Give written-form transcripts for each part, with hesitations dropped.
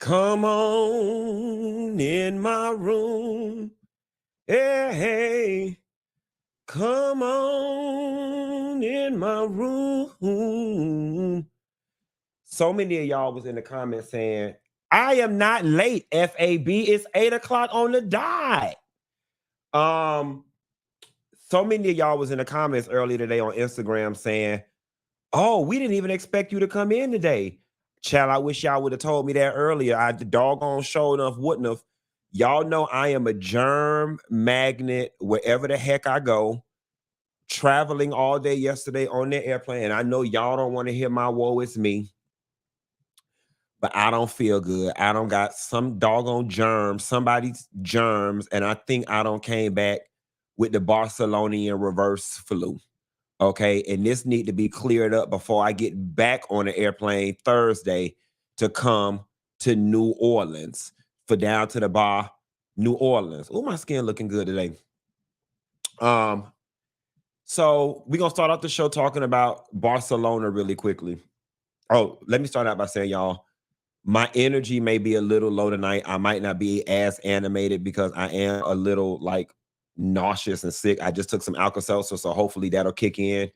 Come on in my room. Hey, hey. Come on in my room. So many of y'all was in the comments saying, I am not late, FAB. It's 8 o'clock on the dot. So many of y'all was in the comments earlier today on Instagram saying, oh, we didn't even expect you to come in today. Child, I wish y'all would have told me that earlier. I the doggone show enough wouldn't have. Y'all know I am a germ magnet wherever the heck I go. Traveling all day yesterday on the airplane. And I know y'all don't want to hear my woe is me. But I don't feel good. I don't got some doggone germs, somebody's germs. And I think I don't came back with the Barcelona reverse flu. Okay, and this need to be cleared up before I get back on the airplane Thursday to come to New Orleans for down to the bar, New Orleans. Oh, my skin looking good today. So we're gonna start off the show talking about Barcelona really quickly. Oh, let me start out by saying, y'all, my energy may be a little low tonight. I might not be as animated because I am a little like nauseous and sick. I just took some Alka-Seltzer, so hopefully that'll kick in.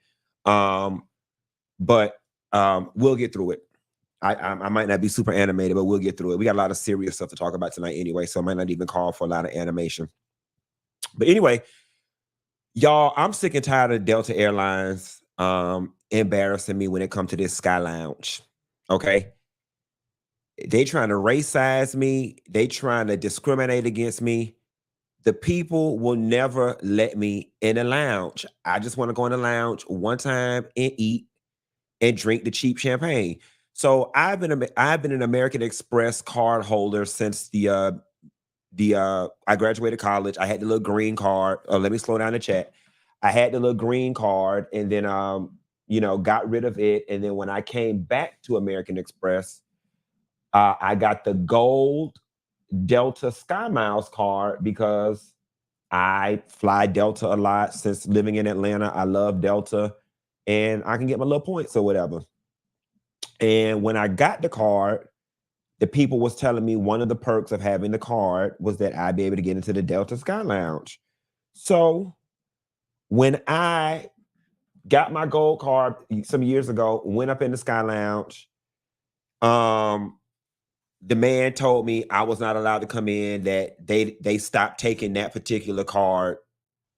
But we'll get through it. I might not be super animated, but we'll get through it. We got a lot of serious stuff to talk about tonight anyway, so I might not even call for a lot of animation. But anyway, y'all, I'm sick and tired of Delta Airlines embarrassing me when it comes to this Sky Lounge. Okay. They trying to race size me. They trying to discriminate against me. The people will never let me in a lounge. I just want to go in the lounge one time and eat and drink the cheap champagne. So I've been an American Express card holder since I graduated college. I had the little green card. Oh, let me slow down the chat. I had the little green card and then got rid of it. And then when I came back to American Express, I got the gold Delta Sky Miles card because I fly Delta a lot since living in Atlanta. I love Delta and I can get my little points or whatever. And when I got the card, the people was telling me one of the perks of having the card was that I'd be able to get into the Delta Sky Lounge. So when I got my gold card some years ago, went up in the Sky Lounge, the man told me I was not allowed to come in, that they stopped taking that particular card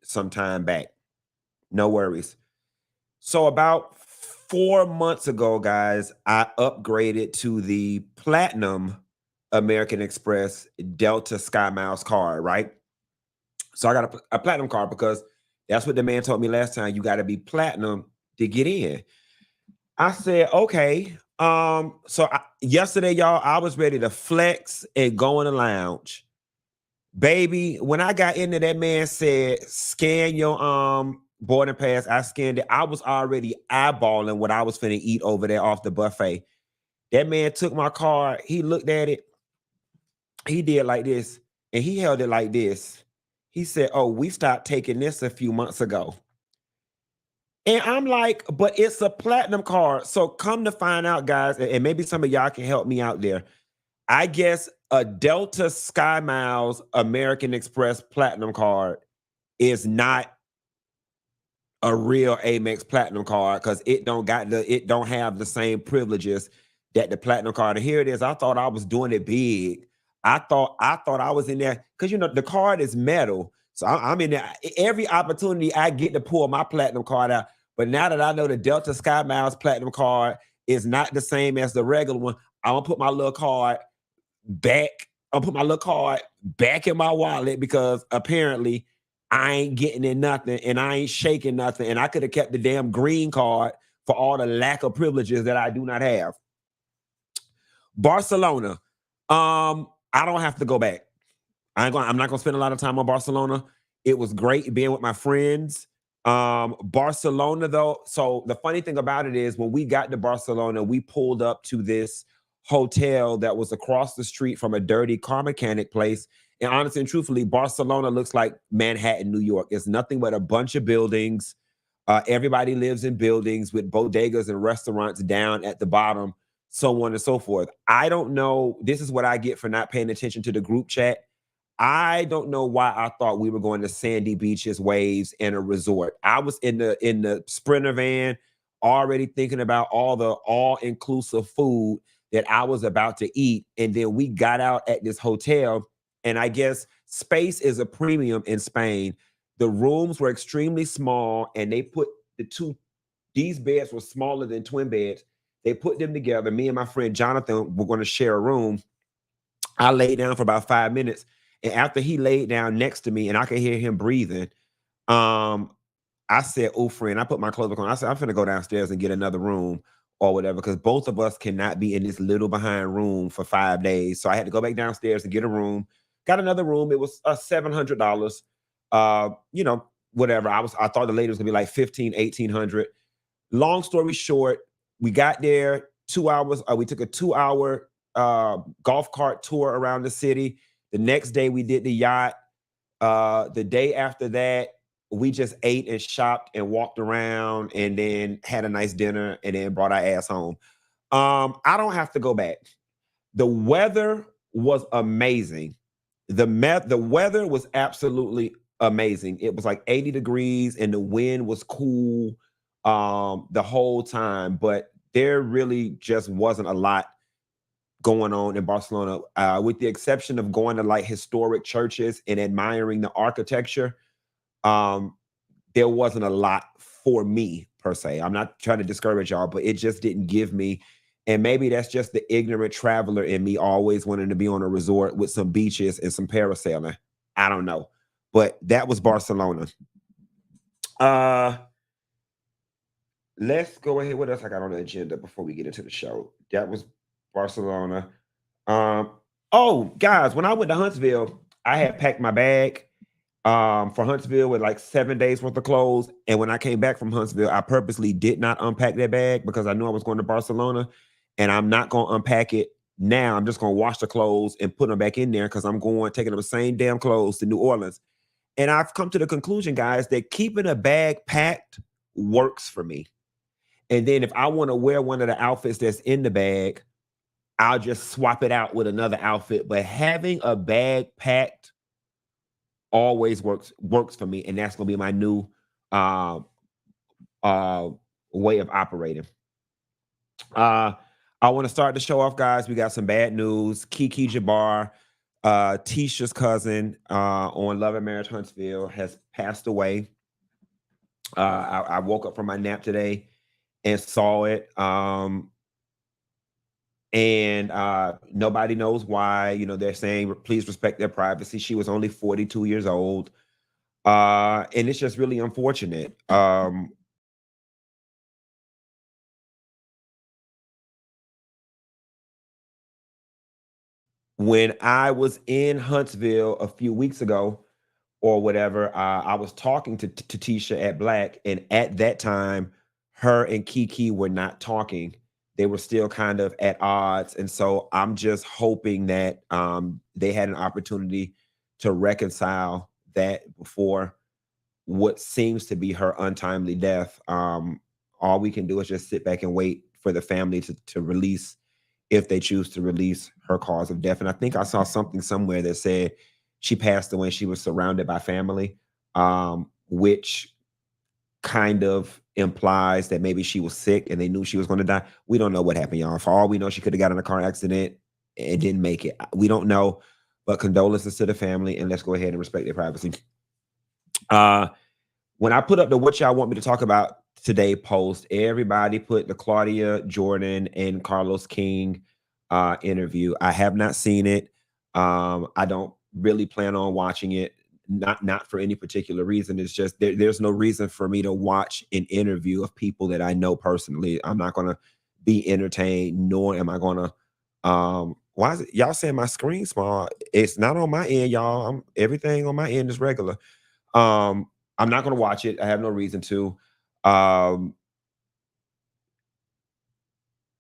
some time back. No worries. So about 4 months ago, guys, I upgraded to the Platinum American Express Delta Sky Miles card, right? So I got a Platinum card because that's what the man told me last time. You got to be Platinum to get in. I said, okay. Yesterday, y'all, I was ready to flex and go in the lounge. Baby, when I got in there, that man said, scan your boarding pass. I scanned it. I was already eyeballing what I was finna eat over there off the buffet. That man took my card. He looked at it. He did like this, and he held it like this. He said, oh, we stopped taking this a few months ago. And I'm like, but it's a Platinum card. So come to find out, guys, and maybe some of y'all can help me out there. I guess a Delta Sky Miles American Express Platinum card is not a real Amex Platinum card because it don't have the same privileges that the Platinum card. And here it is. I thought I was doing it big. I thought I was in there because the card is metal. So I'm in there. Every opportunity I get to pull my Platinum card out. But now that I know the Delta Sky Miles Platinum card is not the same as the regular one, I'm gonna put my little card back. I'll put my little card back in my wallet because apparently I ain't getting in nothing and I ain't shaking nothing. And I could have kept the damn green card for all the lack of privileges that I do not have. Barcelona. I don't have to go back. I'm not gonna spend a lot of time on Barcelona. It was great being with my friends. Barcelona, though. So the funny thing about it is when we got to Barcelona, we pulled up to this hotel that was across the street from a dirty car mechanic place. And honestly and truthfully, Barcelona looks like Manhattan, New York. It's nothing but a bunch of buildings. Everybody lives in buildings with bodegas and restaurants down at the bottom. so on and so forth. I don't know. This is what I get for not paying attention to the group chat. I don't know why I thought we were going to sandy beaches, waves, and a resort. I was in the Sprinter van, already thinking about all the all-inclusive food that I was about to eat. And then we got out at this hotel, and I guess space is a premium in Spain. The rooms were extremely small, and they put these beds were smaller than twin beds. They put them together. Me and my friend Jonathan were going to share a room. I laid down for about 5 minutes. And after he laid down next to me and I could hear him breathing, um, I said, "Oh, friend," I put my clothes back on. I said, "I'm finna go downstairs and get another room or whatever," because both of us cannot be in this little behind room for 5 days. So I had to go back downstairs and get a room. Got another room. It was $700. You know, whatever. I thought the lady was gonna be like 15, 1800. Long story short, we got there 2 hours. We took a 2 hour golf cart tour around the city. The next day we did the yacht. The day after that, we just ate and shopped and walked around and then had a nice dinner and then brought our ass home. I don't have to go back. The weather was amazing. The weather was absolutely amazing. It was like 80 degrees and the wind was cool the whole time, but there really just wasn't a lot going on in Barcelona, with the exception of going to like historic churches and admiring the architecture. Um, there wasn't a lot for me per se. I'm not trying to discourage y'all, but it just didn't give me. And maybe that's just the ignorant traveler in me always wanting to be on a resort with some beaches and some parasailing. I don't know. But that was Barcelona. Uh let's go ahead. What else I got on the agenda before we get into the show? That was Barcelona. Um, oh, guys, when I went to Huntsville, I had packed my bag for Huntsville with like 7 days worth of clothes. And when I came back from Huntsville, I purposely did not unpack that bag because I knew I was going to Barcelona, and I'm not going to unpack it now. I'm just going to wash the clothes and put them back in there because I'm going taking the same damn clothes to New Orleans. And I've come to the conclusion, guys, that keeping a bag packed works for me. And then if I want to wear one of the outfits that's in the bag, I'll just swap it out with another outfit. But having a bag packed always works for me, and that's gonna be my new uh, uh, way of operating. Uh, I want to start the show off, guys. We got some bad news. Kiki Jabbar, Tisha's cousin, on Love and Marriage Huntsville, has passed away. I woke up from my nap today and saw it. And nobody knows why. You know, they're saying please respect their privacy. She was only 42 years old. And it's just really unfortunate. When I was in Huntsville a few weeks ago or whatever, I was talking to Tisha at Black, and at that time, her and Kiki were not talking. They were still kind of at odds, and so I'm just hoping that they had an opportunity to reconcile that before what seems to be her untimely death. All we can do is just sit back and wait for the family to release, if they choose to release, her cause of death. And I think I saw something somewhere that said she passed away. She was surrounded by family, which kind of implies that maybe she was sick and they knew she was going to die. We don't know what happened, y'all. For all we know, she could have got in a car accident and didn't make it. We don't know, but condolences to the family, and let's go ahead and respect their privacy. When I put up the "What y'all want me to talk about today" post, everybody put the Claudia Jordan and Carlos King interview. I have not seen it. I don't really plan on watching it. Not for any particular reason. It's just there's no reason for me to watch an interview of people that I know personally. I'm not gonna be entertained, nor am I gonna. Why is it y'all saying my screen small? It's not on my end, y'all. Everything on my end is regular. Um, I'm not gonna watch it. I have no reason to. Um,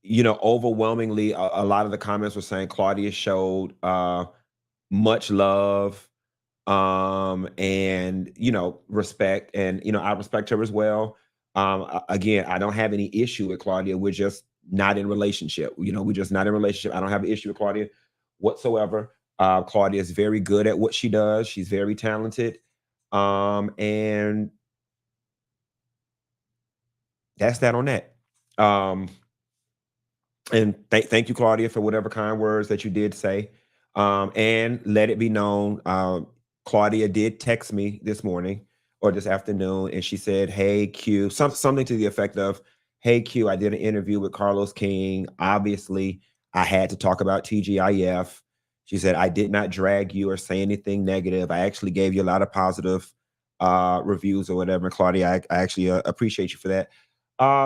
Overwhelmingly, a lot of the comments were saying Claudia showed much love, and respect, and I respect her as well. Again, I don't have any issue with Claudia. We're just not in relationship. We're just not in relationship. I don't have an issue with Claudia whatsoever. Claudia is very good at what she does. She's very talented. And that's that on that. And thank you, Claudia, for whatever kind words that you did say. And let it be known, Claudia did text me this morning or this afternoon, and she said, "Hey Q," something to the effect of, "Hey Q, I did an interview with Carlos King. Obviously, I had to talk about TGIF." She said, "I did not drag you or say anything negative. I actually gave you a lot of positive reviews or whatever." Claudia, I actually appreciate you for that.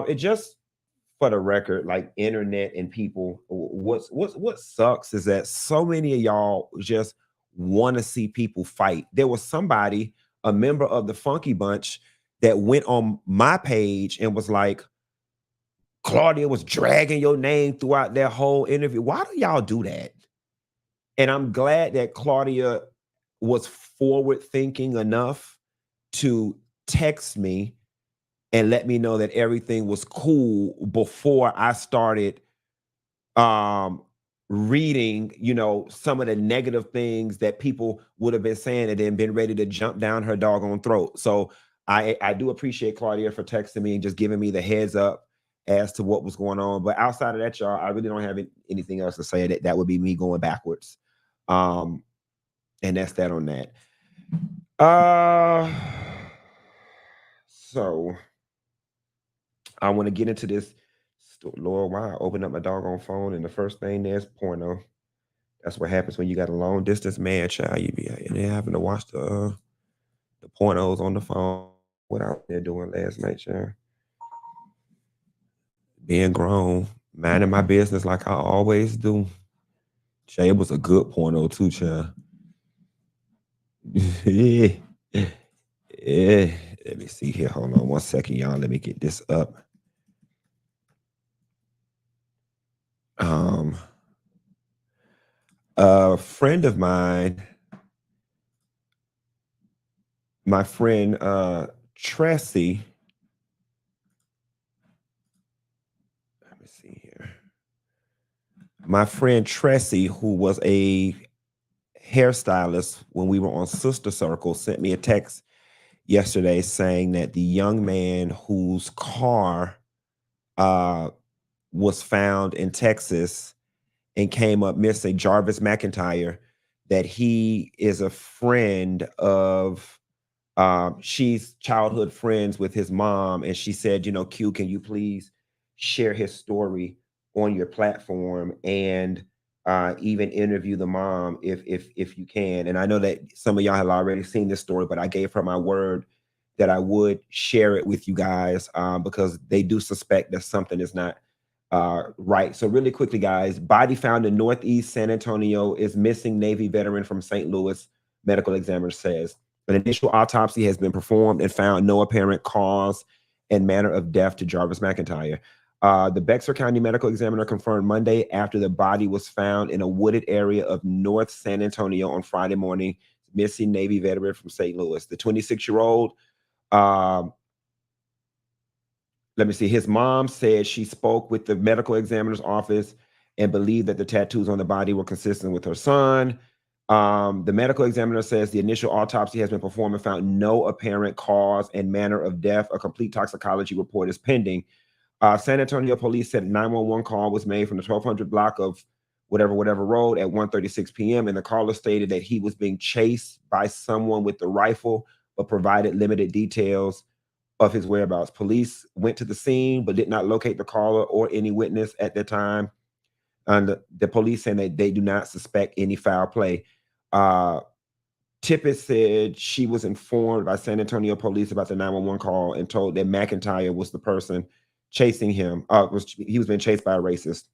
It just for the record, like internet and people, what sucks is that so many of y'all just want to see people fight. There was somebody, a member of the Funky Bunch, that went on my page and was like, "Claudia was dragging your name throughout that whole interview." Why do y'all do that? And I'm glad that Claudia was forward thinking enough to text me and let me know that everything was cool before I started um reading, some of the negative things that people would have been saying and then been ready to jump down her doggone throat. So I do appreciate Claudia for texting me and just giving me the heads up as to what was going on. But outside of that, y'all, I really don't have anything else to say. That would be me going backwards. Um, and that's that on that. Uh so I want to get into this. Lord, why I open up my doggone phone and the first thing there's porno. That's what happens when you got a long distance man child. You be and then having to watch the pornos on the phone. What I was there doing last night, child. Being grown, minding my business like I always do. Child, it was a good porno too, child. Yeah. Yeah. Let me see here. Hold on 1 second, y'all. Let me get this up. Um, a friend of mine, my friend Tressie. Let me see here. My friend Tressie, who was a hairstylist when we were on Sister Circle, sent me a text yesterday saying that the young man whose car uh, was found in Texas and came up missing, Jarvis McIntyre, that he is a friend of, she's childhood friends with his mom. And she said, Q, can you please share his story on your platform and even interview the mom if you can. And I know that some of y'all have already seen this story, but I gave her my word that I would share it with you guys because they do suspect that something is not right. So really quickly, guys, body found in Northeast San Antonio is missing Navy veteran from St. Louis, medical examiner says. An initial autopsy has been performed and found no apparent cause and manner of death to Jarvis McIntyre. The Bexar County medical examiner confirmed Monday after the body was found in a wooded area of North San Antonio on Friday morning, missing Navy veteran from St. Louis. The 26-year-old, let me see, his mom said she spoke with the medical examiner's office and believed that the tattoos on the body were consistent with her son. The medical examiner says the initial autopsy has been performed and found no apparent cause and manner of death. A complete toxicology report is pending. San Antonio police said a 911 call was made from the 1200 block of whatever road at 1:36 p.m. and the caller stated that he was being chased by someone with a rifle, but provided limited details of his whereabouts. Police went to the scene but did not locate the caller or any witness at the time. And the police saying that they do not suspect any foul play. Tippett said she was informed by San Antonio police about the 911 call and told that McIntyre was the person chasing him. He was being chased by a racist.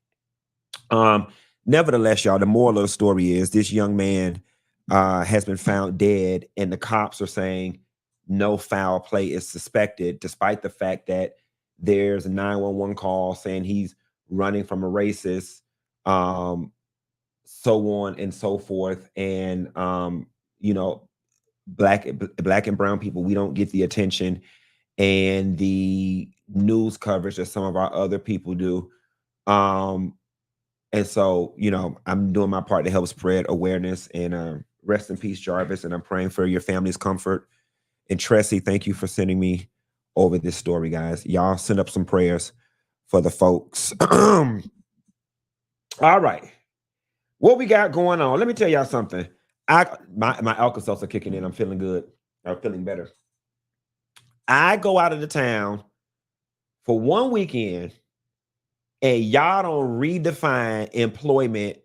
Nevertheless, y'all, the moral of the story is this young man has been found dead, and the cops are saying no foul play is suspected, despite the fact that there's a 911 call saying he's running from a racist, so on and so forth. And you know, black and brown people, we don't get the attention and the news coverage that some of our other people do. And so, I'm doing my part to help spread awareness, and rest in peace, Jarvis. And I'm praying for your family's comfort. And Tressie, thank you for sending me over this story, guys. Y'all send up some prayers for the folks. All right. What we got going on? Let me tell y'all something. My Alka-Seltzer kicking in. I'm feeling good. I'm feeling better. I go out of the town for one weekend, and y'all don't redefine employment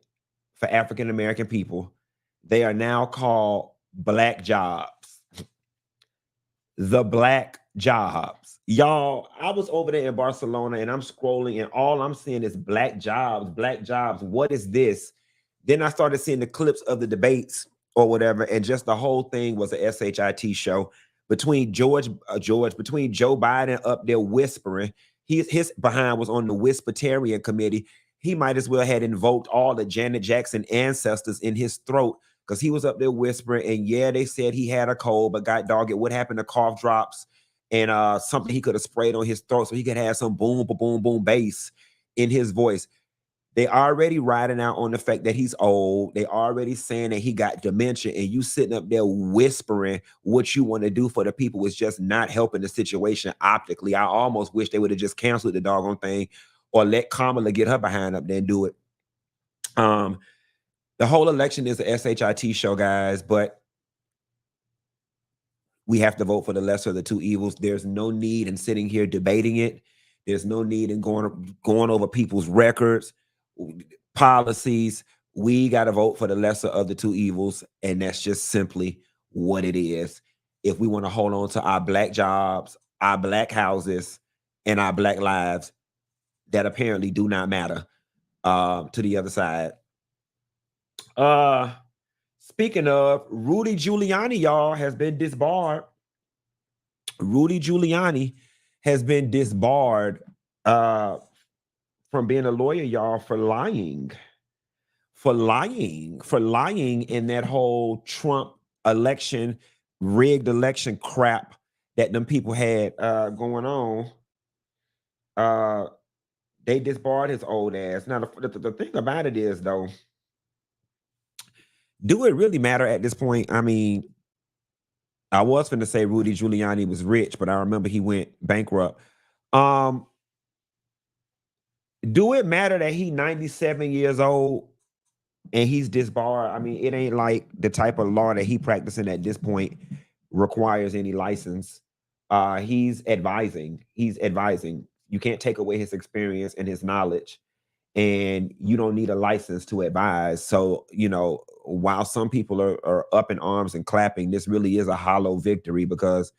for African American people. They are now called black jobs. The black jobs. Y'all, I was over there in Barcelona, and I'm scrolling, and all I'm seeing is black jobs, black jobs. What is this? Then I started seeing the clips of the debates or whatever, and just the whole thing was a SHIT show between between Joe Biden up there whispering. His behind was on the Whispertarian committee. He might as well had invoked all the Janet Jackson ancestors in his throat, because he was up there whispering. And yeah, they said he had a cold, but God dog it, what happened to cough drops and something he could have sprayed on his throat so he could have some boom, boom, boom, boom bass in his voice. They already riding out on the fact that he's old. They already saying that he got dementia, and you sitting up there whispering what you want to do for the people is just not helping the situation optically. I almost wish they would have just canceled the doggone thing or let Kamala get her behind up there and do it. The whole election is a SHIT show, guys, but we have to vote for the lesser of the two evils. There's no need in sitting here debating it. There's no need in going over people's records, policies. We got to vote for the lesser of the two evils, and that's just simply what it is. If we want to hold on to our black jobs, our black houses, and our black lives that apparently do not matter to the other side. Speaking of, Rudy Giuliani, y'all, has been disbarred. Rudy Giuliani has been disbarred from being a lawyer, y'all, for lying in that whole Trump election, rigged election crap that them people had going on. They disbarred his old ass. Now, the thing about it is, though, do it really matter at this point? I mean, I was going to say Rudy Giuliani was rich, but I remember he went bankrupt. Do it matter that he 97 years old and he's disbarred? I mean, it ain't like the type of law that he practicing at this point requires any license. He's advising. You can't take away his experience and his knowledge, and you don't need a license to advise. So, while some people are up in arms and clapping, this really is a hollow victory, because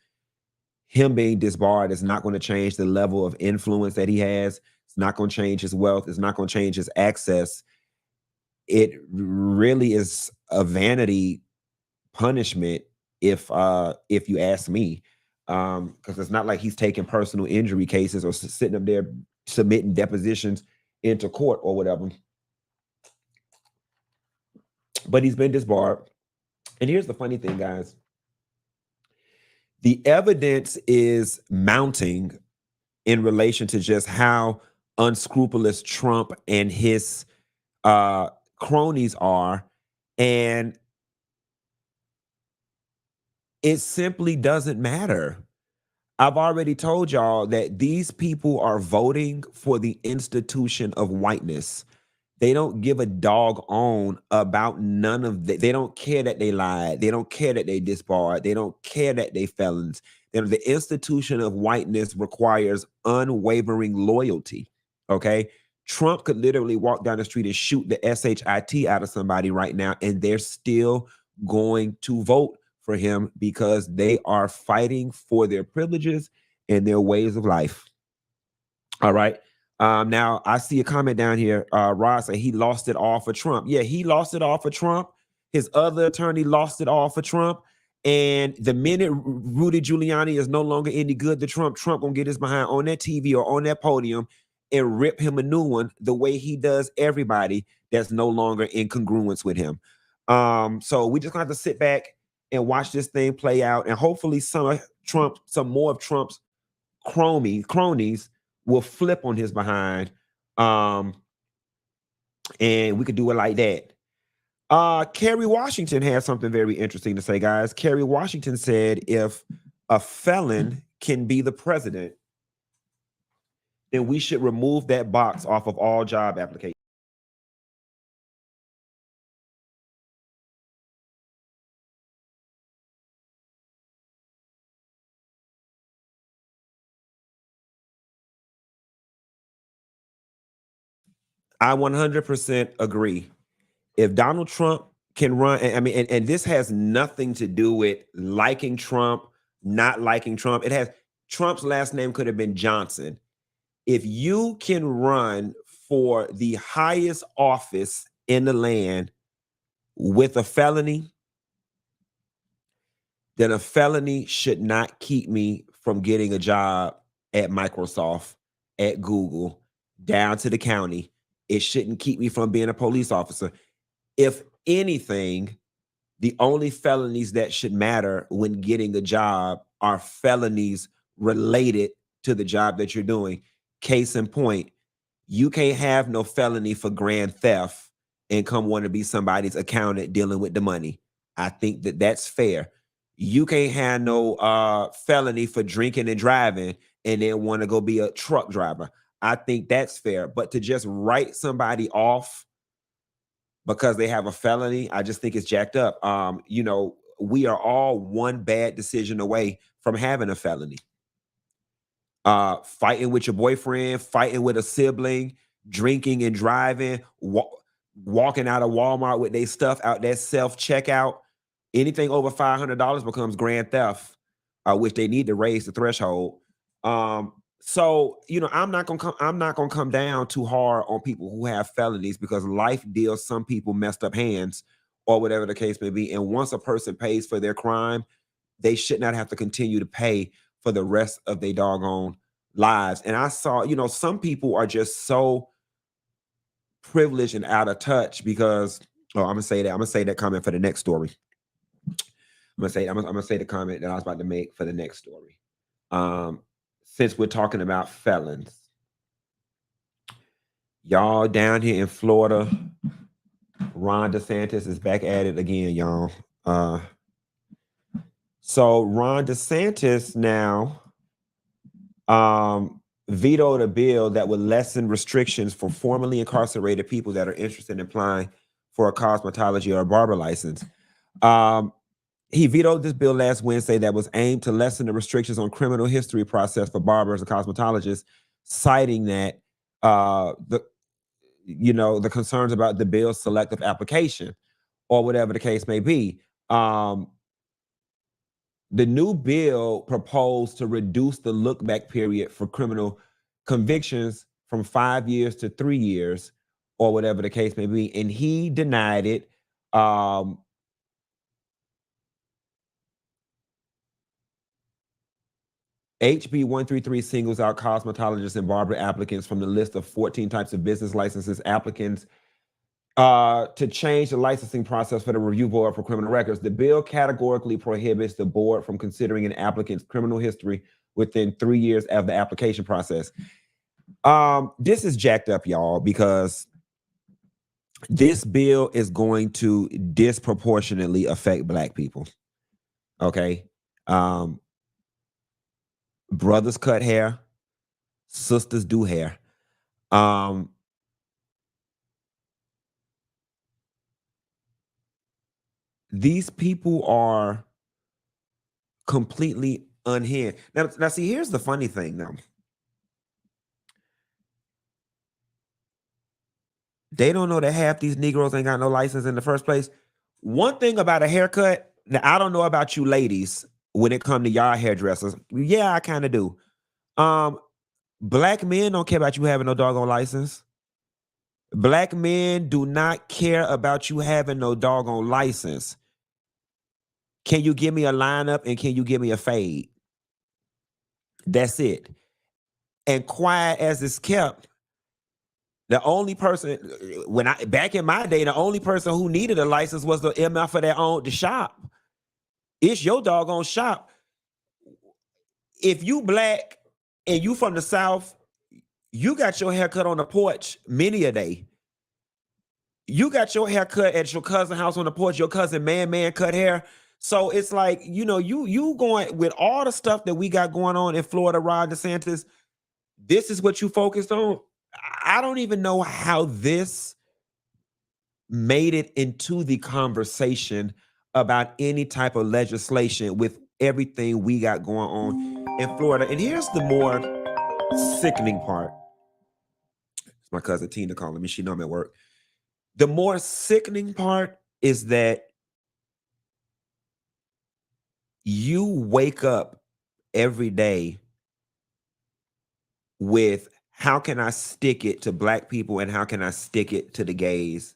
him being disbarred is not going to change the level of influence that he has. It's not going to change his wealth. It's not going to change his access. It really is a vanity punishment, if you ask me, because it's not like he's taking personal injury cases or sitting up there submitting depositions into court or whatever. But he's been disbarred. And here's the funny thing, guys. The evidence is mounting in relation to just how unscrupulous Trump and his cronies are. And it simply doesn't matter. I've already told y'all that these people are voting for the institution of whiteness. They don't give a doggone about none of that. They don't care that they lied. They don't care that they disbarred. They don't care that they felons. The institution of whiteness requires unwavering loyalty. Okay. Trump could literally walk down the street and shoot the SHIT out of somebody right now, and they're still going to vote for him because they are fighting for their privileges and their ways of life. All right. Now I see a comment down here. Rod said he lost it all for Trump. Yeah, he lost it all for Trump. His other attorney lost it all for Trump. And the minute Rudy Giuliani is no longer any good to Trump gonna get his behind on that TV or on that podium and rip him a new one the way he does everybody that's no longer in congruence with him. So we just gonna have to sit back and watch this thing play out, and hopefully some more of Trump's cronies will flip on his behind And we could do it like that. Kerry Washington had something very interesting to say, guys. Kerry Washington said if a felon can be the president, then we should remove that box off of all job applications. I 100% agree. If Donald Trump can run, I mean, and this has nothing to do with liking Trump, not liking Trump. It has Trump's last name could have been Johnson. If you can run for the highest office in the land with a felony, then a felony should not keep me from getting a job at Microsoft, at Google, down to the county. It shouldn't keep me from being a police officer. If anything, the only felonies that should matter when getting a job are felonies related to the job that you're doing. Case in point, you can't have no felony for grand theft and come want to be somebody's accountant dealing with the money. I think that that's fair. You can't have no felony for drinking and driving and then want to go be a truck driver. I think that's fair. But to just write somebody off because they have a felony, I just think it's jacked up. We are all one bad decision away from having a felony. Fighting with your boyfriend, fighting with a sibling, drinking and driving, walking out of Walmart with their stuff out that self-checkout. Anything over $500 becomes grand theft, which they need to raise the threshold. So I'm not gonna come down too hard on people who have felonies because life deals some people messed up hands or whatever the case may be. And once a person pays for their crime, they should not have to continue to pay for the rest of their doggone lives. And I saw, some people are just so privileged and out of touch because I'm gonna say that comment for the next story. I'm gonna say the comment that I was about to make for the next story. Since we're talking about felons, y'all down here in Florida, Ron DeSantis is back at it again, y'all. So Ron DeSantis now vetoed a bill that would lessen restrictions for formerly incarcerated people that are interested in applying for a cosmetology or a barber license. He vetoed this bill last Wednesday that was aimed to lessen the restrictions on criminal history process for barbers and cosmetologists, citing that the concerns about the bill's selective application or whatever the case may be. The new bill proposed to reduce the look-back period for criminal convictions from 5 years to 3 years or whatever the case may be, and he denied it. HB 133 singles out cosmetologists and barber applicants from the list of 14 types of business licenses applicants to change the licensing process for the review board for criminal records. The bill categorically prohibits the board from considering an applicant's criminal history within 3 years of the application process. This is jacked up, y'all, because this bill is going to disproportionately affect Black people. Okay. Brothers cut hair, sisters do hair. These people are completely unhinged. Now, see, here's the funny thing, though. They don't know that half these Negroes ain't got no license in the first place. One thing about a haircut, now I don't know about you ladies when it come to y'all hairdressers. Yeah, I kind of do. Black men don't care about you having no doggone license. Black men do not care about you having no doggone license. Can you give me a lineup and can you give me a fade? That's it. And quiet as it's kept, the only person back in my day, the only person who needed a license was the MF for their own the shop. It's your doggone shop. If you Black and you from the South, You got your hair cut on the porch many a day. You got your hair cut at your cousin's house on the porch. Your cousin man cut hair. So it's like, you going with all the stuff that we got going on in Florida, Ron DeSantis. This is what you focused on. I don't even know how this made it into the conversation about any type of legislation with everything we got going on in Florida. And here's the more sickening part. It's my cousin Tina calling me. She know I'm at work. The more sickening part is that you wake up every day with how can I stick it to black people and how can I stick it to the gays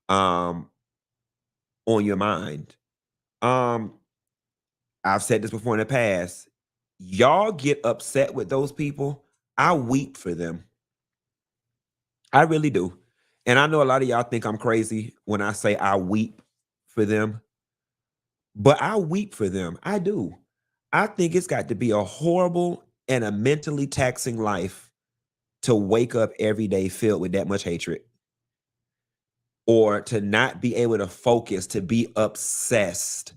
on your mind. I've said this before in the past. Y'all get upset with those people. I weep for them. I really do. And I know a lot of y'all think I'm crazy when I say I weep for them, but I weep for them. I do. I think it's got to be a horrible and a mentally taxing life to wake up every day filled with that much hatred, or to not be able to focus, to be obsessed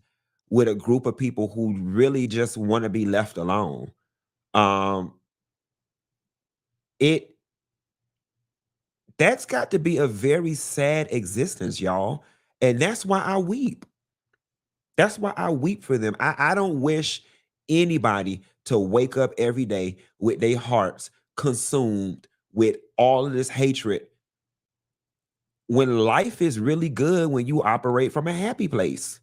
with a group of people who really just want to be left alone. Um, it That's got to be a very sad existence, y'all. And that's why I weep. That's why I weep for them. I don't wish anybody to wake up every day with their hearts consumed with all of this hatred when life is really good when you operate from a happy place.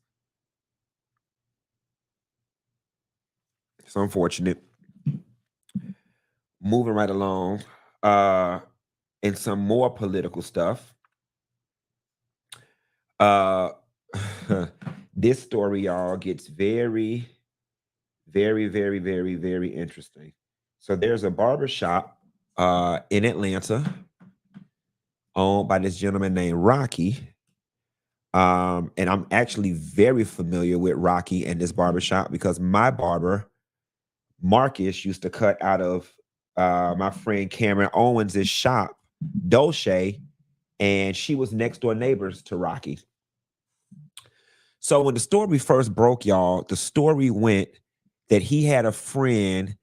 It's unfortunate. Moving right along, and some more political stuff. This story, y'all, gets very, very, very, very, very interesting. So there's a barber shop in Atlanta owned by this gentleman named Rocky. And I'm actually very familiar with Rocky and this barbershop because my barber, Marcus, used to cut out of my friend Cameron Owens' shop, Dolce, and she was next door neighbors to Rocky. So when the story first broke, y'all, the story went that he had a friend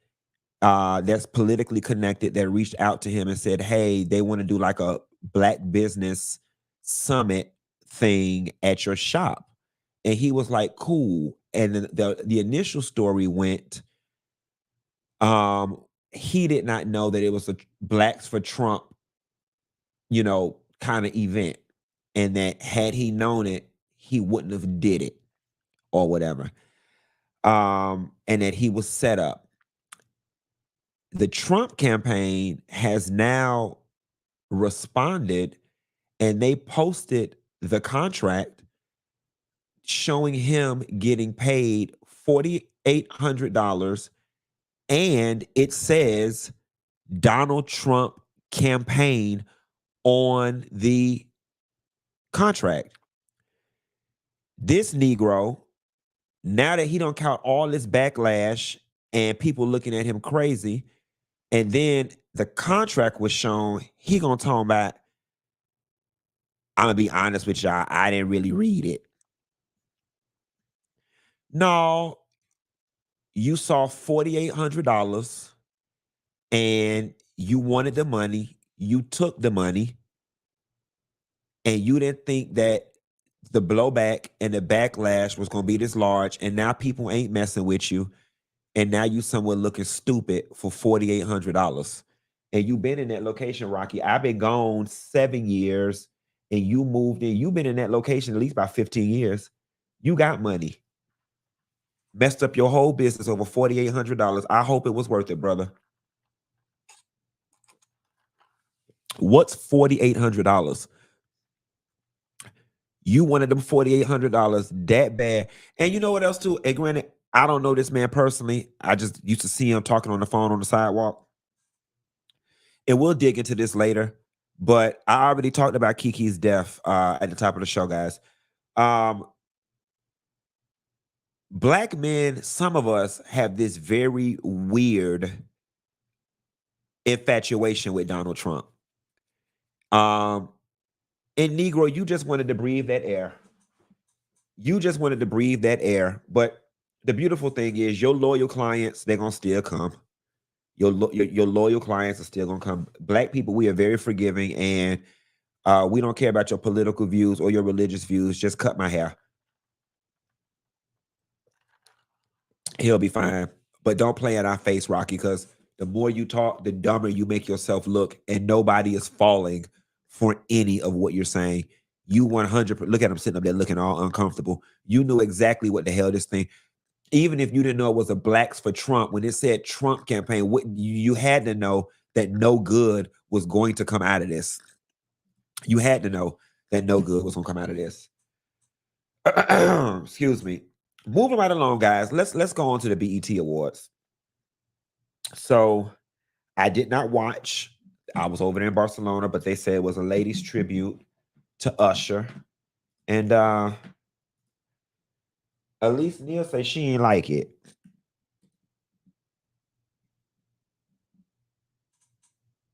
that's politically connected that reached out to him and said, hey, they want to do like a black business summit thing at your shop. And he was like, cool. And then the initial story went, he did not know that it was a Blacks for Trump, kind of event. And that had he known it, he wouldn't have did it or whatever. And that he was set up. The Trump campaign has now responded, and they posted the contract showing him getting paid $4,800, and it says Donald Trump campaign on the contract. This Negro, now that he don't count all this backlash and people looking at him crazy, and then the contract was shown, he gonna talk about, I'm gonna be honest with y'all, I didn't really read it. No, you saw $4,800 and you wanted the money, you took the money, and you didn't think that the blowback and the backlash was gonna be this large, and now people ain't messing with you, and now you somewhere looking stupid for $4,800. And you've been in that location, Rocky. I've been gone 7 years, and you moved in. You've been in that location at least about 15 years. You got money. Messed up your whole business over $4,800. I hope it was worth it, brother. What's $4,800? You wanted them $4,800 that bad. And you know what else too? And granted, I don't know this man personally. I just used to see him talking on the phone on the sidewalk. And we'll dig into this later. But I already talked about Kiki's death at the top of the show, guys. Black men, some of us have this very weird infatuation with Donald Trump. And Negro, you just wanted to breathe that air. You just wanted to breathe that air. But the beautiful thing is your loyal clients, they're going to still come. Your loyal clients are still going to come. Black people, we are very forgiving, and we don't care about your political views or your religious views. Just cut my hair. He'll be fine. But don't play in our face, Rocky, because the more you talk, the dumber you make yourself look, and nobody is falling for any of what you're saying. You 100%, look at him sitting up there looking all uncomfortable. You knew exactly what the hell this thing, even if you didn't know it was a Blacks for Trump, when it said Trump campaign, you had to know that no good was going to come out of this. You had to know that no good was going to come out of this. Excuse me. Moving right along, guys. Let's go on to the BET Awards. So I did not watch. I was over there in Barcelona, but they said it was a ladies' tribute to Usher. And Elise Neal said she ain't like it.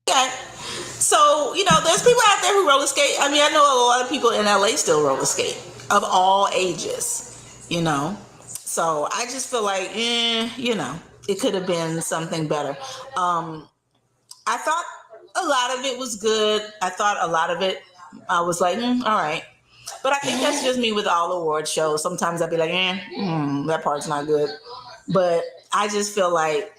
Okay. So, there's people out there who roller skate. I mean, I know a lot of people in LA still roller skate of all ages, So I just feel like, it could have been something better. I thought a lot of it was good. I thought a lot of it, I was like, all right. But I think that's just me with all award shows. Sometimes I'd be like, that part's not good. But I just feel like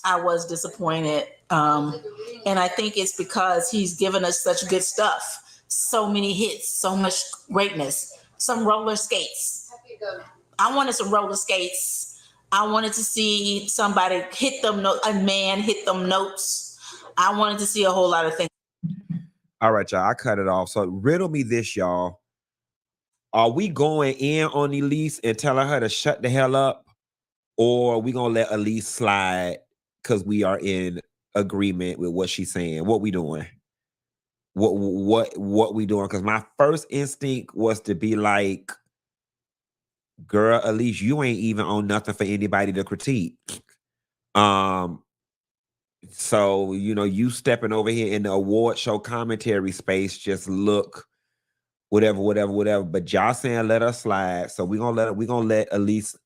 I was disappointed. And I think it's because he's given us such good stuff. So many hits, so much greatness, some roller skates. I wanted some roller skates. I wanted to see somebody hit them notes, a man hit them notes. I wanted to see a whole lot of things. All right, y'all, I cut it off. So riddle me this, y'all. Are we going in on Elise and telling her to shut the hell up? Or are we going to let Elise slide because we are in agreement with what she's saying? What we doing? What we doing? Because my first instinct was to be like, girl, Elise, you ain't even on nothing for anybody to critique. So, you stepping over here in the award show commentary space, just look whatever. But y'all saying let us slide. So we're gonna let Elise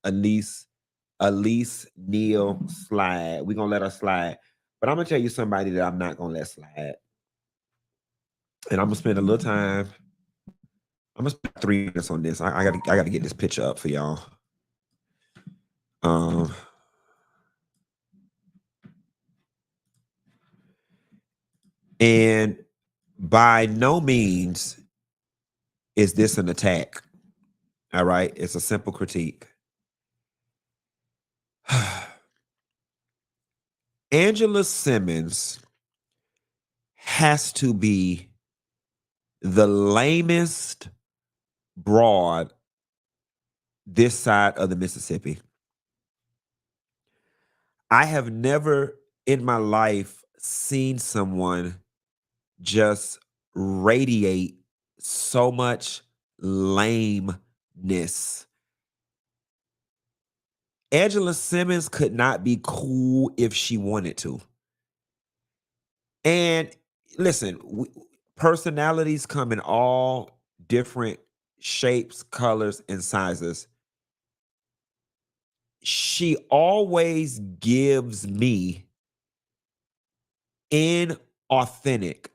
Neal slide. We're gonna let her slide. But I'm gonna tell you somebody that I'm not gonna let slide. And I'm gonna spend a little time. I'm gonna spend 3 minutes on this. I gotta get this picture up for y'all. And by no means is this an attack. All right, it's a simple critique. Angela Simmons has to be the lamest broad this side of the Mississippi. I have never in my life seen someone just radiate so much lameness. Angela Simmons could not be cool if she wanted to. And listen, personalities come in all different shapes, colors, and sizes. She always gives me inauthentic,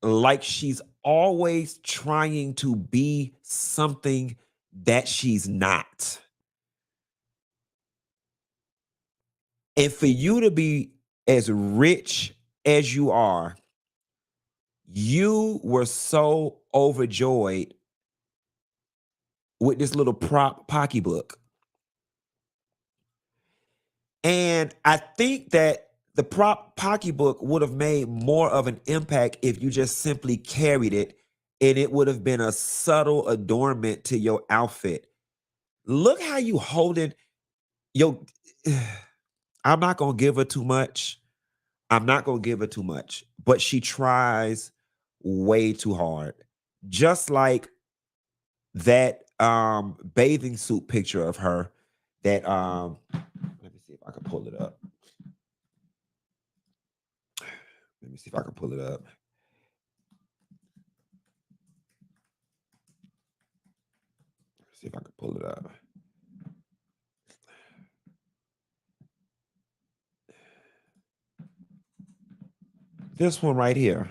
like she's always trying to be something that she's not. And for you to be as rich as you are, you were so overjoyed with this little prop pocketbook. And I think that the prop pocketbook would have made more of an impact if you just simply carried it, and it would have been a subtle adornment to your outfit. Look how you holding your I'm not gonna give her too much. But she tries way too hard. Just like that bathing suit picture of her that let me see if I can pull it up. Let me see if I can pull it up. See if I can pull it up. This one right here.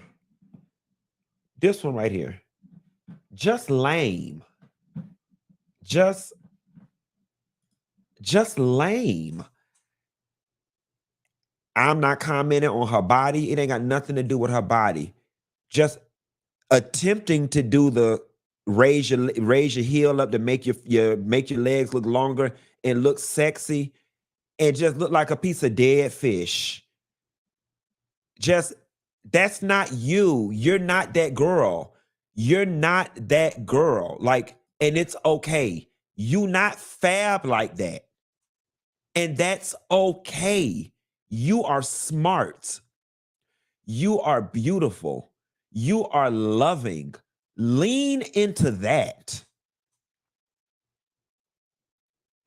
This one right here. Just lame. Just lame. I'm not commenting on her body. It ain't got nothing to do with her body. Just attempting to do the raise your heel up to make your legs look longer and look sexy and just look like a piece of dead fish. Just, that's not you. You're not that girl. You're not that girl. Like, and it's okay. You not fab like that. And that's okay. You are smart. You are beautiful. You are loving. Lean into that.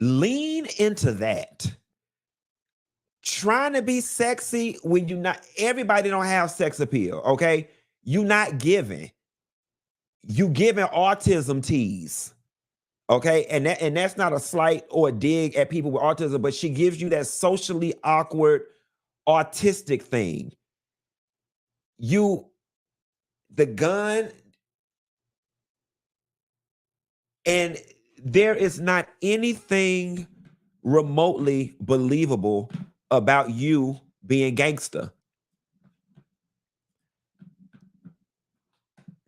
Lean into that. Trying to be sexy when you not, everybody don't have sex appeal, okay? You not giving. You giving autism tease. Okay, and that's not a slight or a dig at people with autism, but she gives you that socially awkward autistic thing. The gun, and there is not anything remotely believable about you being gangster.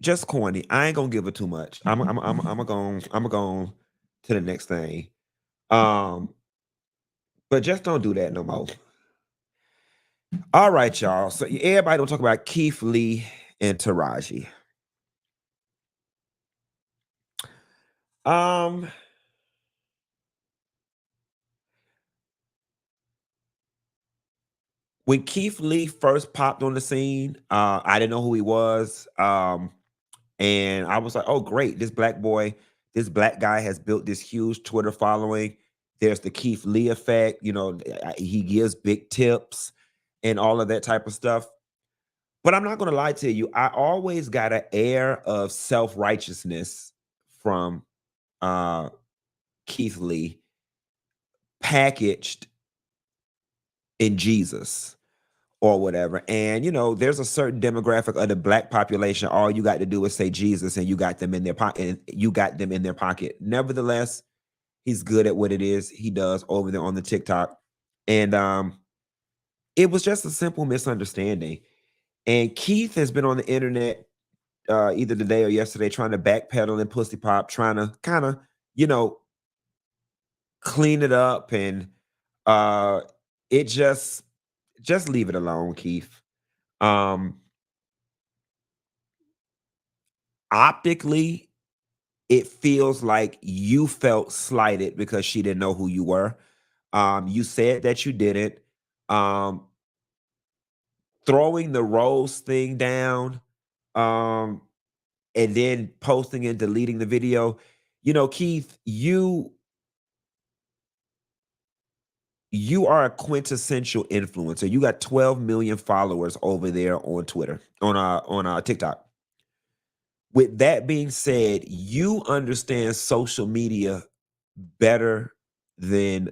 Just corny. I ain't gonna give it too much. I'm going to the next thing. But just don't do that no more. All right, y'all. So everybody don't talk about Keith, Lee, and Taraji. When Keith Lee first popped on the scene, I didn't know who he was. And I was like, oh, great. This black guy has built this huge Twitter following. There's the Keith Lee effect. You know, he gives big tips and all of that type of stuff. But I'm not going to lie to you. I always got an air of self-righteousness from Keith Lee packaged in Jesus or whatever. And, you know, there's a certain demographic of the black population. All you got to do is say Jesus and you got them in their pocket. Nevertheless, he's good at what it is he does over there on the TikTok. And it was just a simple misunderstanding. And Keith has been on the internet either today or yesterday trying to backpedal and pussy pop, trying to kind of, you know, clean it up. And it just leave it alone, Keith. Optically, it feels like you felt slighted because she didn't know who you were. You said that you didn't. Throwing the rose thing down, and then posting and deleting the video. You know, Keith, you are a quintessential influencer. You got 12 million followers over there on Twitter, on TikTok. With that being said, you understand social media better than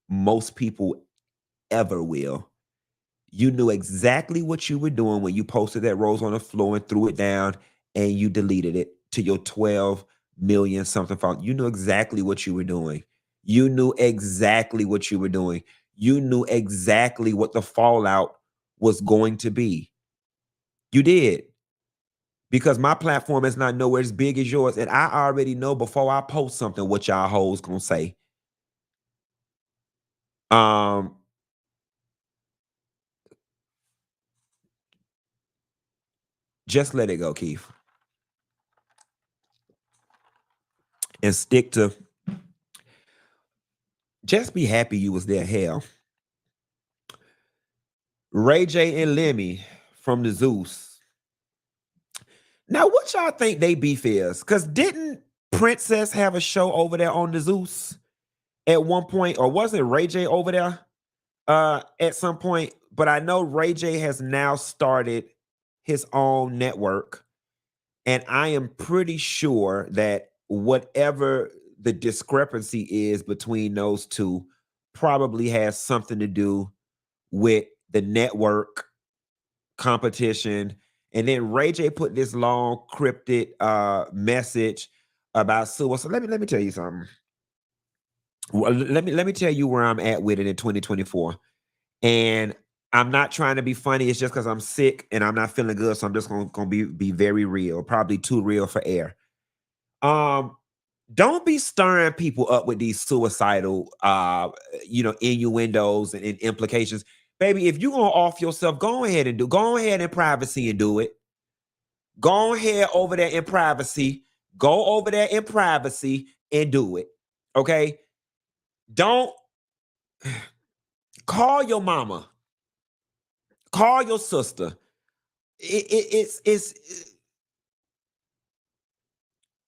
most people ever will. You knew exactly what you were doing when you posted that rose on the floor and threw it down and you deleted it to your 12 million something followers. You knew exactly what you were doing. You knew exactly what you were doing. You knew exactly what the fallout was going to be. You did. Because my platform is not nowhere as big as yours. And I already know before I post something what y'all hoes gonna say. Just let it go, Keith. And stick to, just be happy you was there. Hell. Ray J and Lemmie from the Zeus. Now, what y'all think they beef is? Because didn't Princess have a show over there on the Zeus at one point? Or wasn't Ray J over there at some point? But I know Ray J has now started his own network. And I am pretty sure that whatever the discrepancy is between those two probably has something to do with the network competition. And then Ray J put this long cryptic message about suicide. Let me tell you something. Well, let me tell you where I'm at with it in 2024. And I'm not trying to be funny. It's just because I'm sick and I'm not feeling good. So I'm just gonna be very real, probably too real for air. Don't be stirring people up with these suicidal innuendos and implications. Baby, if you're gonna off yourself, go ahead in privacy and do it. Go ahead over there in privacy. Go over there in privacy and do it. Okay. Don't call your mama. Call your sister. It's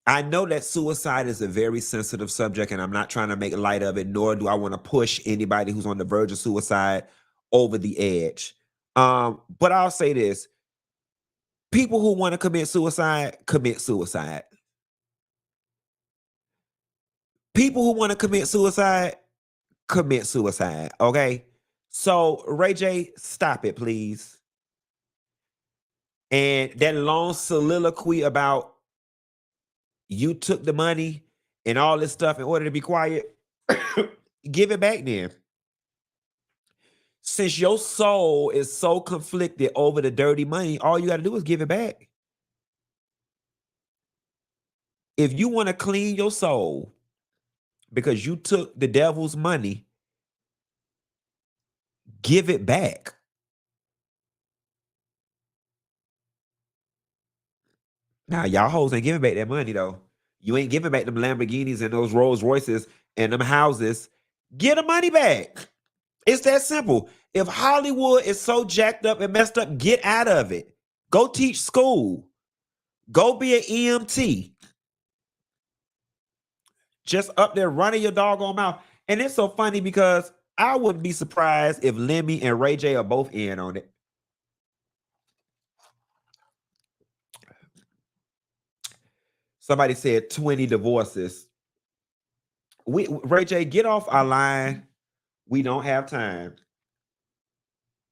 I know that suicide is a very sensitive subject, and I'm not trying to make light of it, nor do I want to push anybody who's on the verge of suicide over the edge. But I'll say this: people who want to commit suicide, commit suicide. People who want to commit suicide, commit suicide. Okay. So Ray J, stop it, please. And that long soliloquy about you took the money and all this stuff in order to be quiet, give it back then. Since your soul is so conflicted over the dirty money, all you got to do is give it back. If you want to clean your soul because you took the devil's money, give it back. Now, y'all hoes ain't giving back that money, though. You ain't giving back them Lamborghinis and those Rolls Royces and them houses. Get the money back. It's that simple. If Hollywood is so jacked up and messed up, get out of it. Go teach school. Go be an EMT. Just up there running your doggone mouth. And it's so funny because I wouldn't be surprised if Lemmie and Ray J are both in on it. Somebody said 20 divorces. Ray J, get off our line. We don't have time.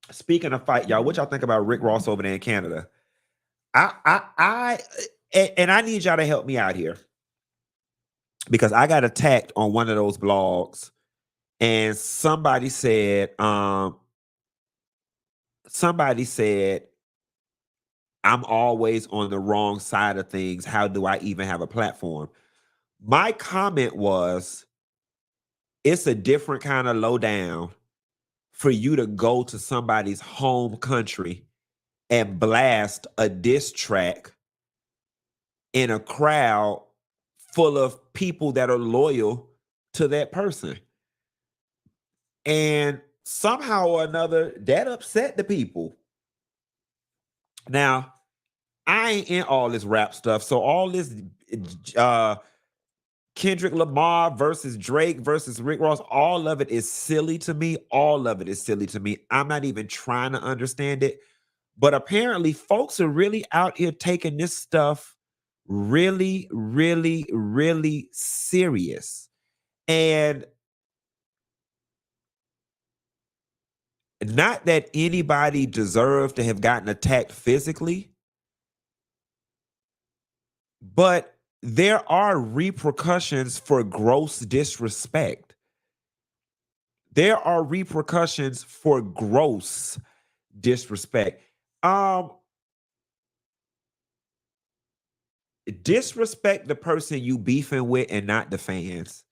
Speaking of fight, y'all, what y'all think about Rick Ross over there in Canada? I need y'all to help me out here because I got attacked on one of those blogs, and somebody said, I'm always on the wrong side of things. How do I even have a platform? My comment was, it's a different kind of lowdown for you to go to somebody's home country and blast a diss track in a crowd full of people that are loyal to that person. And somehow or another, that upset the people. Now, I ain't in all this rap stuff. So all this Kendrick Lamar versus Drake versus Rick Ross, all of it is silly to me. All of it is silly to me. I'm not even trying to understand it. But apparently, folks are really out here taking this stuff really, really, really serious. And not that anybody deserved to have gotten attacked physically, but there are repercussions for gross disrespect. There are repercussions for gross disrespect. Disrespect the person you beefing with and not the fans.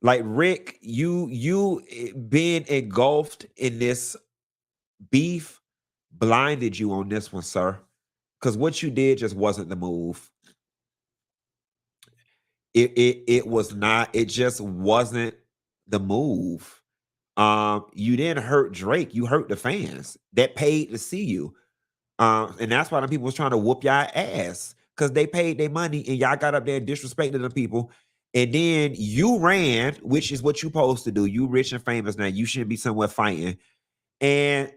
Like Rick, you being engulfed in this beef blinded you on this one, sir. Because what you did just wasn't the move. It was not, it just wasn't the move. You didn't hurt Drake, you hurt the fans that paid to see you. And that's why the people was trying to whoop y'all ass. Because they paid their money and y'all got up there and disrespected the people. And then you ran, which is what you're supposed to do. You rich and famous now. You shouldn't be somewhere fighting. And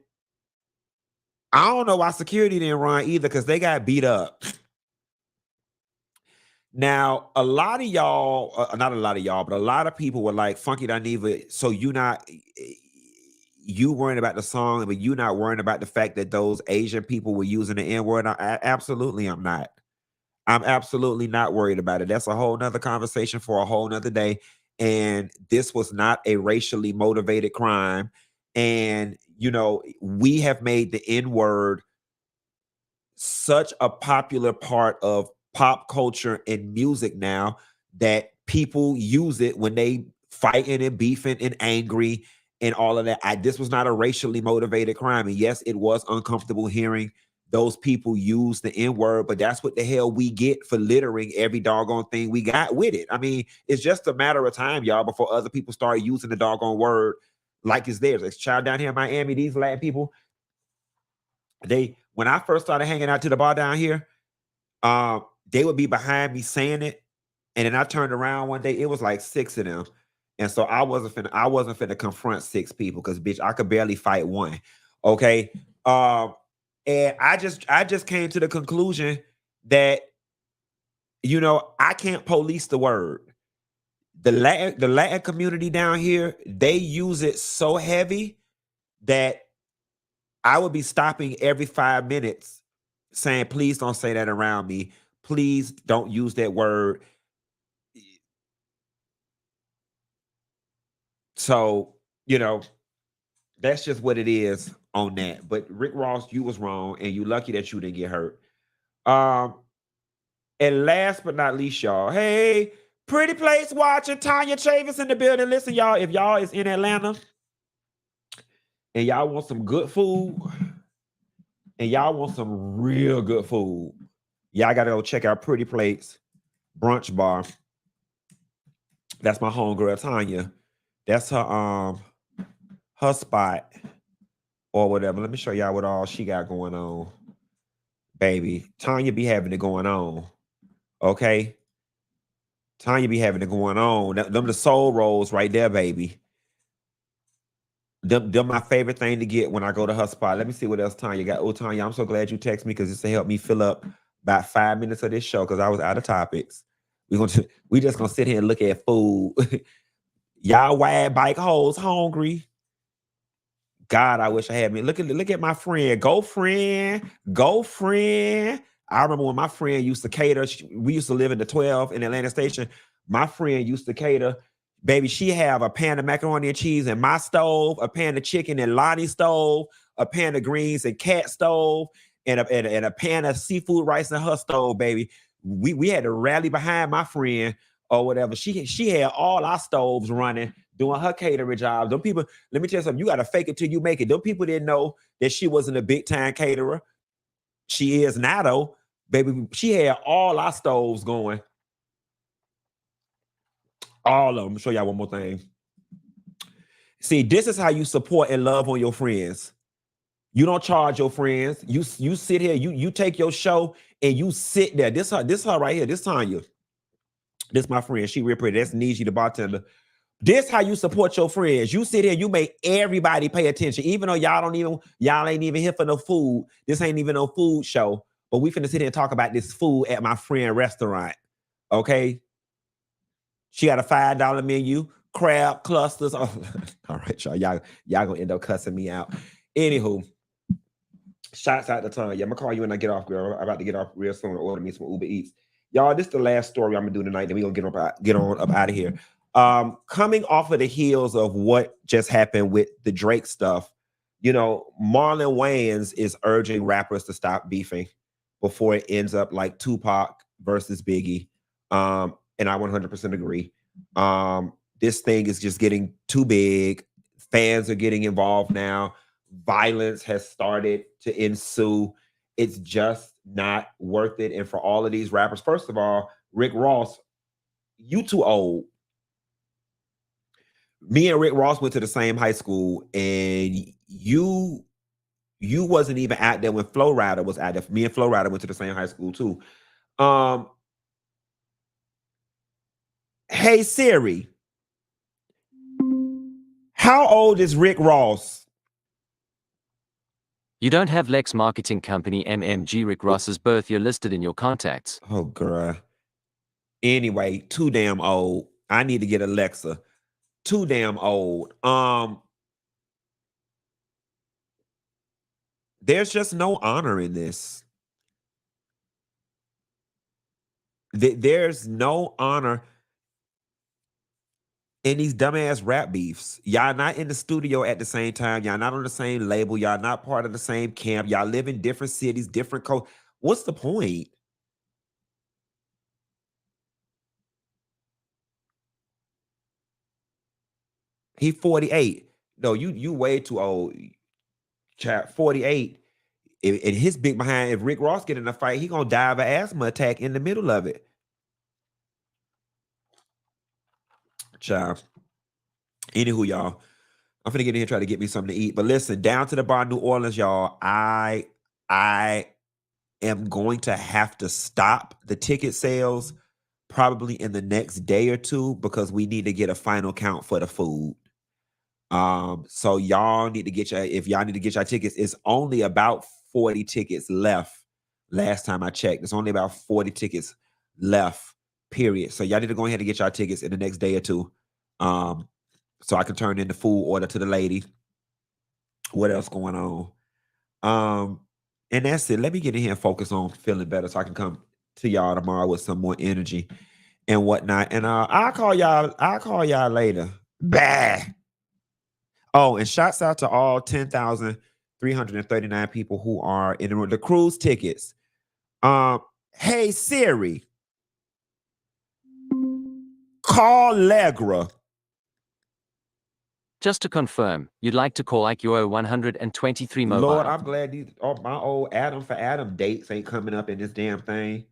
I don't know why security didn't run either, because they got beat up. Now, a lot of y'all, not a lot of y'all, but a lot of people were like, Funky Dineva, so you worrying about the song, but you not worrying about the fact that those Asian people were using the N-word? Absolutely, I'm not. I'm absolutely not worried about it. That's a whole nother conversation for a whole nother day. And this was not a racially motivated crime. And, we have made the N-word such a popular part of pop culture and music now that people use it when they fighting and beefing and angry and all of that. This was not a racially motivated crime. And yes, it was uncomfortable hearing those people use the N-word, but that's what the hell we get for littering every doggone thing we got with it. I mean, it's just a matter of time, y'all, before other people start using the doggone word like it's theirs. It's child down here in Miami, these Latin people, when I first started hanging out to the bar down here, they would be behind me saying it, and then I turned around one day, it was like 6 of them. And so I wasn't finna confront 6 people, because bitch, I could barely fight one. Okay. And I just came to the conclusion that I can't police the word. The Latin community down here, they use it so heavy that I would be stopping every 5 minutes saying, please don't say that around me. Please don't use that word. So, that's just what it is on that. But Rick Ross, you was wrong, and you lucky that you didn't get hurt. And last but not least, y'all, hey, Pretty Place watching, Tanya Chavis in the building. Listen, y'all, if y'all is in Atlanta and y'all want some good food, and y'all want some real good food, y'all gotta go check out Pretty Place Brunch Bar. That's my homegirl Tanya. That's her spot or whatever. Let me show y'all what all she got going on. Baby, Tanya be having it going on. Okay? Tanya be having it going on. Them the soul rolls right there, baby. Them my favorite thing to get when I go to her spot. Let me see what else Tanya got. Oh, Tanya, I'm so glad you text me, because this will help me fill up about 5 minutes of this show, because I was out of topics. We just gonna sit here and look at food. Y'all wide bike hoes hungry. God, I wish I had me. Look at my friend. Go friend. I remember when my friend used to cater. We used to live in the 12 in Atlanta Station. My friend used to cater. Baby, she have a pan of macaroni and cheese in my stove, a pan of chicken in Lonnie's stove, a pan of greens in Cat's stove, and a pan of seafood rice in her stove, baby. We had to rally behind my friend or whatever. She had all our stoves running, doing her catering job. Them people, let me tell you something, you got to fake it till you make it. Them people didn't know that she wasn't a big time caterer. She is now, though. Baby, she had all our stoves going. All of them. Let me show y'all one more thing. See, this is how you support and love on your friends. You don't charge your friends. You sit here, you take your show and you sit there. This her right here. This Tanya. This my friend. She real pretty. That's Niji, the bartender. This how you support your friends. You sit here, you make everybody pay attention, even though y'all ain't even here for no food. This ain't even no food show. But we finna sit here and talk about this food at my friend restaurant. Okay. She got a $5 menu, crab clusters. Oh, all right, y'all gonna end up cussing me out. Anywho, shots out the time. Yeah, I'm gonna call you when I get off, girl. I'm about to get off real soon and order me some Uber Eats. Y'all, this is the last story I'm gonna do tonight. Then we gonna get on up out of here. Coming off of the heels of what just happened with the Drake stuff, Marlin Wayne is urging rappers to stop beefing before it ends up like Tupac versus Biggie. And I 100% agree. This thing is just getting too big. Fans are getting involved now. Violence has started to ensue. It's just not worth it. And for all of these rappers, first of all, Rick Ross, you too old. Me and Rick Ross went to the same high school, and you wasn't even out there when Flo Rida was out there. Me and Flo Rida went to the same high school too. Hey Siri, how old is Rick Ross? You don't have Lex Marketing Company MMG Rick Ross's birth year listed in your contacts. Oh, girl. Anyway, too damn old. I need to get Alexa. Too damn old. There's just no honor in this. There's no honor in these dumbass rap beefs. Y'all not in the studio at the same time. Y'all not on the same label. Y'all not part of the same camp. Y'all live in different cities, different codes. What's the point? He 48. No, you way too old. Chat 48. And his big behind, if Rick Ross get in a fight, he gonna die of an asthma attack in the middle of it. Child. Anywho, y'all, I'm finna get in here and try to get me something to eat. But listen, down to the bar, New Orleans, y'all. I am going to have to stop the ticket sales probably in the next day or two because we need to get a final count for the food. So y'all need to get if y'all need to get your tickets, it's only about 40 tickets left. Last time I checked, it's only about 40 tickets left, period. So y'all need to go ahead and get your tickets in the next day or two. So I can turn in the food order to the lady. What else going on? And that's it. Let me get in here and focus on feeling better so I can come to y'all tomorrow with some more energy and whatnot. And I'll call y'all later. Bah. Oh, and shouts out to all 10,339 people who are in the cruise tickets. Hey Siri, call Allegra. Just to confirm, you'd like to call IQO 123 mobile. Lord, I'm glad my old Adam for Adam dates ain't coming up in this damn thing.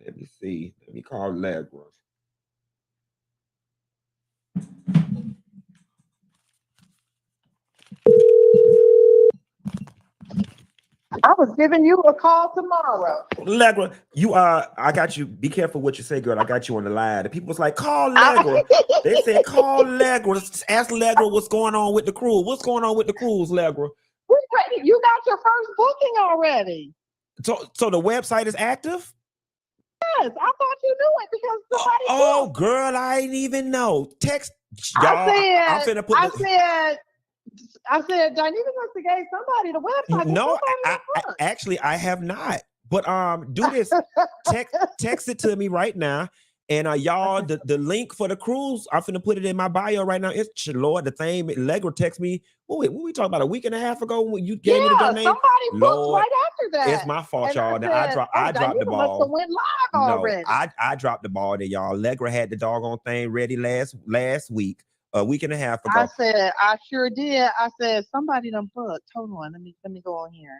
Let me see. Let me call Allegra. I was giving you a call tomorrow. Allegra, I got you. Be careful what you say, girl. I got you on the line. The people was like, call Allegra. They said, call Allegra. Ask Allegra what's going on with the cruise. What's going on with the cruise, Allegra? You got your first booking already. So the website is active? Yes, I thought you knew it because somebody Oh, booked. girl, I didn't even know. Text y'all. I'm finna put I said, Dineva must have gave somebody the website. No, actually, I have not. But do this. Text it to me right now. And y'all, the link for the cruise, I'm finna put it in my bio right now. It's Lord, the thing. Allegra text me. What we talking about a week and a half ago when you gave me the domain? Somebody booked right after that. It's my fault, and y'all. I dropped the ball. Must have went live already. I dropped the ball there, y'all. Allegra had the doggone thing ready last week. A week and a half ago. I said, I sure did. I said, somebody done booked. Hold on, let me go on here.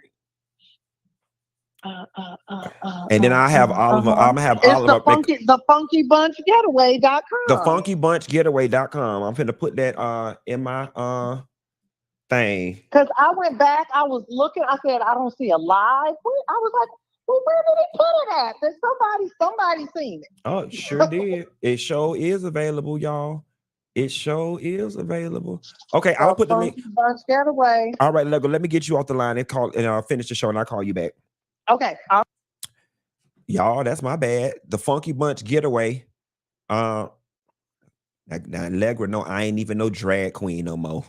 And then I have Oliver. I'm gonna have it's Oliver. The Funky Bunch Getaway.com. The Funky Bunch Getaway.com. I'm finna put that in my thing. Because I went back, I was looking. I said, I don't see a live. I was like, well, where did they put it at? That somebody seen it. Oh, it sure did. It sure is available, y'all. It sure is available. Okay, I'll put the link. Bunch Getaway. All right, Lego. Let me get you off the line and finish the show, and I'll call you back. Okay. Y'all, that's my bad. The Funky Bunch Getaway. Now Allegra, no, I ain't even no drag queen no more.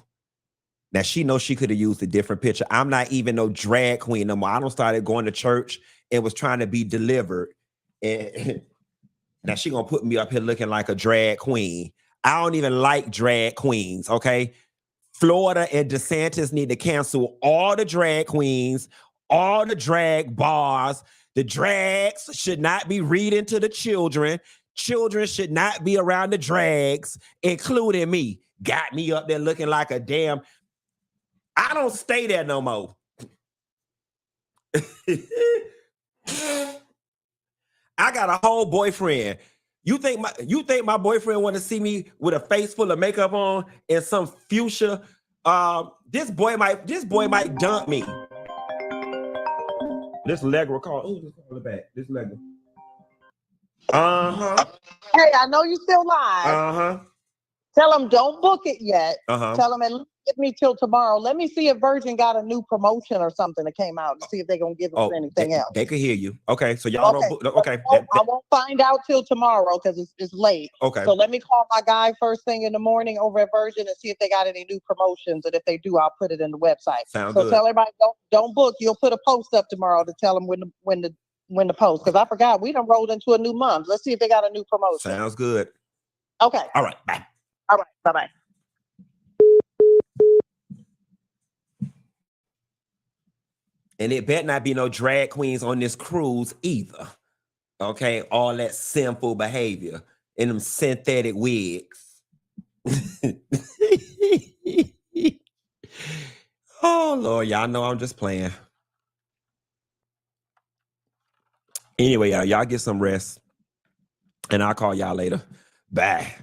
Now she knows she could have used a different picture. I'm not even no drag queen no more. I don't started going to church and was trying to be delivered. And now she gonna put me up here looking like a drag queen. I don't even like drag queens, okay? Florida and DeSantis need to cancel all the drag queens, all the drag bars. The drags should not be reading to the children. Children should not be around the drags, including me. Got me up there looking like a damn... I don't stay there no more. I got a whole boyfriend. You think my boyfriend want to see me with a face full of makeup on and some fuchsia? This boy might dump me. This Allegra call. Oh, just call it back. This Allegra. Hey, I know you still live. Uh-huh. Tell them don't book it yet. Uh-huh. Tell them at least give me till tomorrow. Let me see if Virgin got a new promotion or something that came out to see if they're gonna give us anything else. They could hear you. Okay, so y'all don't book. Okay, I won't find out till tomorrow because it's late. Okay. So let me call my guy first thing in the morning over at Virgin and see if they got any new promotions. And if they do, I'll put it in the website. Sounds so good. Tell everybody don't book. You'll put a post up tomorrow to tell them when to post, because I forgot we done rolled into a new month. Let's see if they got a new promotion. Sounds good. Okay. All right. Bye. All right. Bye-bye. And it better not be no drag queens on this cruise either. Okay, all that sinful behavior in them synthetic wigs. Oh Lord, y'all know I'm just playing. Anyway, y'all get some rest, and I'll call y'all later. Bye.